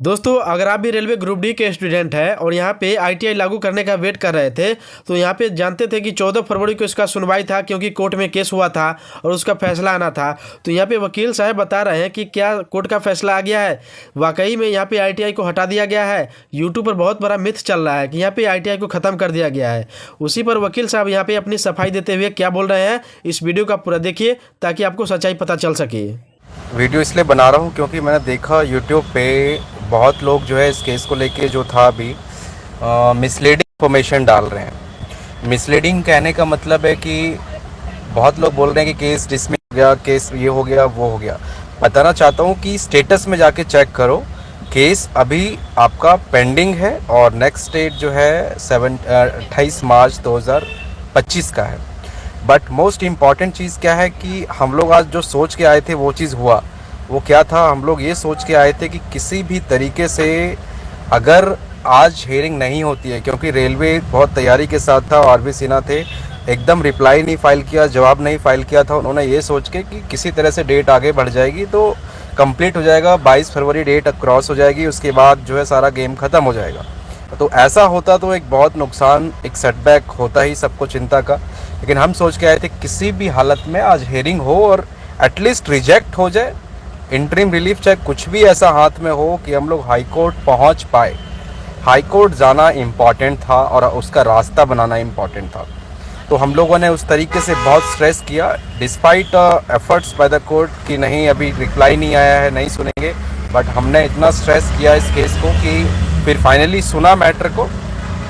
दोस्तों, अगर आप भी रेलवे ग्रुप डी के स्टूडेंट हैं और यहाँ पे आईटीआई लागू करने का वेट कर रहे थे, तो यहाँ पे जानते थे कि 14 फरवरी को इसका सुनवाई था, क्योंकि कोर्ट में केस हुआ था और उसका फैसला आना था। तो यहाँ पे वकील साहब बता रहे हैं कि क्या कोर्ट का फैसला आ गया है, वाकई में यहाँ पे आईटीआई को हटा दिया गया है। यूट्यूब पर बहुत बड़ा मिथ चल रहा है कि यहाँ पे आईटीआई को ख़त्म कर दिया गया है। उसी पर वकील साहब यहाँ पे अपनी सफाई देते हुए क्या बोल रहे हैं, इस वीडियो का पूरा देखिए ताकि आपको सच्चाई पता चल सके। वीडियो इसलिए बना रहा हूँ क्योंकि मैंने देखा यूट्यूब पे बहुत लोग जो है इस केस को लेके जो था अभी मिसलीडिंग इन्फॉर्मेशन डाल रहे हैं। मिसलीडिंग कहने का मतलब है कि बहुत लोग बोल रहे हैं कि केस डिसमिस हो गया, केस ये हो गया, वो हो गया। बताना चाहता हूँ कि स्टेटस में जाके चेक करो, केस अभी आपका पेंडिंग है और नेक्स्ट डेट जो है 28 मार्च 2025 का है। बट मोस्ट इम्पॉर्टेंट चीज़ क्या है कि हम लोग आज जो सोच के आए थे वो चीज़ हुआ। वो क्या था, हम लोग ये सोच के आए थे कि किसी भी तरीके से अगर आज हेयरिंग नहीं होती है, क्योंकि रेलवे बहुत तैयारी के साथ था, आरवी सिन्हा थे, एकदम रिप्लाई नहीं फाइल किया, जवाब नहीं फाइल किया था। उन्होंने ये सोच के कि किसी तरह से डेट आगे बढ़ जाएगी तो कंप्लीट हो जाएगा, 22 फरवरी डेट क्रॉस हो जाएगी, उसके बाद जो है सारा गेम ख़त्म हो जाएगा। तो ऐसा होता तो एक बहुत नुकसान, एक सेटबैक होता ही सबको चिंता का। लेकिन हम सोच के आए थे किसी भी हालत में आज हेयरिंग हो और एटलीस्ट रिजेक्ट हो जाए, इंटरिम रिलीफ चाहे कुछ भी ऐसा हाथ में हो कि हम लोग हाई कोर्ट पहुँच पाए। हाई कोर्ट जाना इम्पॉर्टेंट था और उसका रास्ता बनाना इम्पॉर्टेंट था। तो हम लोगों ने उस तरीके से बहुत स्ट्रेस किया, despite efforts by the court कि नहीं अभी रिप्लाई नहीं आया है, नहीं सुनेंगे। बट हमने इतना स्ट्रेस किया इस केस को कि फिर फाइनली सुना मैटर को,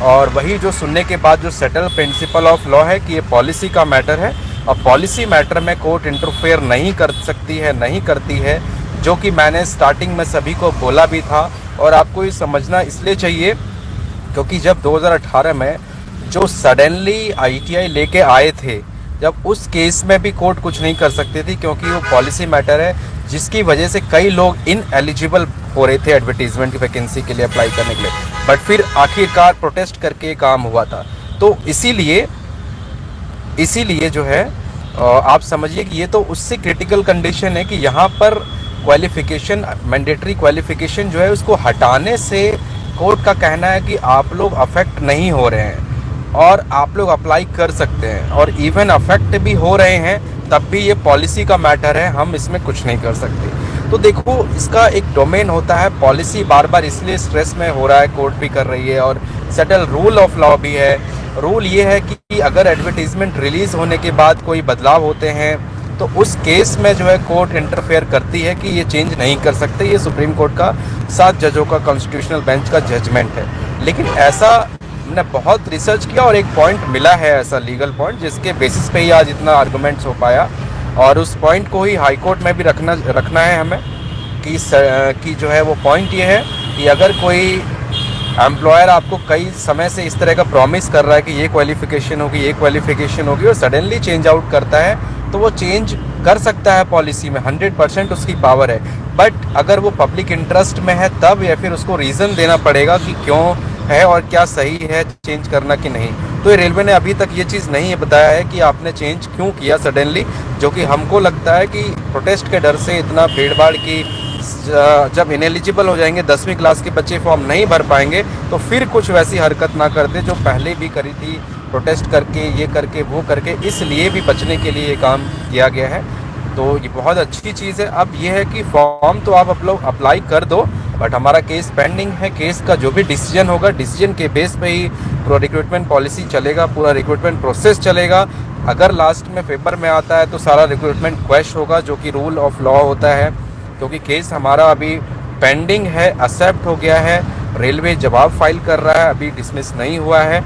और वही जो सुनने के बाद जो सेटल प्रिंसिपल ऑफ लॉ है कि ये पॉलिसी का मैटर है और पॉलिसी मैटर में कोर्ट इंटरफेयर नहीं कर सकती है, नहीं करती है, जो कि मैंने स्टार्टिंग में सभी को बोला भी था। और आपको ये समझना इसलिए चाहिए क्योंकि जब 2018 में जो सडनली आईटीआई लेके आए थे, जब उस केस में भी कोर्ट कुछ नहीं कर सकती थी, क्योंकि वो पॉलिसी मैटर है जिसकी वजह से कई लोग इनएलिजिबल हो रहे थे एडवर्टीजमेंट की वैकेंसी के लिए अप्लाई करने के लिए। बट फिर आखिरकार प्रोटेस्ट करके काम हुआ था। तो इसीलिए जो है आप समझिए कि ये तो उससे क्रिटिकल कंडीशन है कि यहाँ पर क्वालिफिकेशन, मैंडेटरी क्वालिफिकेशन जो है उसको हटाने से कोर्ट का कहना है कि आप लोग अफेक्ट नहीं हो रहे हैं और आप लोग अप्लाई कर सकते हैं, और इवन अफेक्ट भी हो रहे हैं तब भी ये पॉलिसी का मैटर है, हम इसमें कुछ नहीं कर सकते। तो देखो, इसका एक डोमेन होता है, पॉलिसी बार बार इसलिए स्ट्रेस में हो रहा है, कोर्ट भी कर रही है और सेटल रूल ऑफ लॉ भी है। रूल ये है कि अगर एडवर्टीजमेंट रिलीज़ होने के बाद कोई बदलाव होते हैं तो उस केस में जो है कोर्ट इंटरफेयर करती है कि ये चेंज नहीं कर सकते। ये सुप्रीम कोर्ट का 7 जजों का कॉन्स्टिट्यूशनल बेंच का जजमेंट है। लेकिन ऐसा मैंने बहुत रिसर्च किया और एक पॉइंट मिला है, ऐसा लीगल पॉइंट जिसके बेसिस पे ही आज इतना आर्गूमेंट्स हो पाया, और उस पॉइंट को ही हाई कोर्ट में भी रखना है हमें कि जो है वो पॉइंट ये है कि अगर कोई एम्प्लॉयर आपको कई समय से इस तरह का प्रॉमिस कर रहा है कि ये क्वालिफिकेशन होगी, ये क्वालिफिकेशन होगी, और सडनली चेंज आउट करता है, तो वो चेंज कर सकता है पॉलिसी में, 100% उसकी पावर है। बट अगर वो पब्लिक इंटरेस्ट में है तब, या फिर उसको रीज़न देना पड़ेगा कि क्यों है और क्या सही है चेंज करना कि नहीं। तो ये रेलवे ने अभी तक ये चीज़ नहीं बताया है कि आपने चेंज क्यों किया सडनली, जो कि हमको लगता है कि प्रोटेस्ट के डर से इतना भीड़ भाड़ की, जब इनएलिजिबल हो जाएंगे 10वीं क्लास के बच्चे फॉर्म नहीं भर पाएंगे तो फिर कुछ वैसी हरकत ना कर दे जो पहले भी करी थी, प्रोटेस्ट करके, ये करके, वो करके। इसलिए भी बचने के लिए ये काम किया गया है। तो ये बहुत अच्छी चीज़ है। अब ये है कि फॉर्म तो आप लोग अप्लाई कर दो, बट हमारा केस पेंडिंग है। केस का जो भी डिसीजन होगा, डिसीजन के बेस पे ही पूरा रिक्रूटमेंट पॉलिसी चलेगा, पूरा रिक्रूटमेंट प्रोसेस चलेगा। अगर लास्ट में पेपर में आता है तो सारा रिक्रूटमेंट क्वैश होगा, जो कि रूल ऑफ लॉ होता है। क्योंकि केस हमारा अभी पेंडिंग है, एक्सेप्ट हो गया है, रेलवे जवाब फाइल कर रहा है, अभी डिसमिस नहीं हुआ है।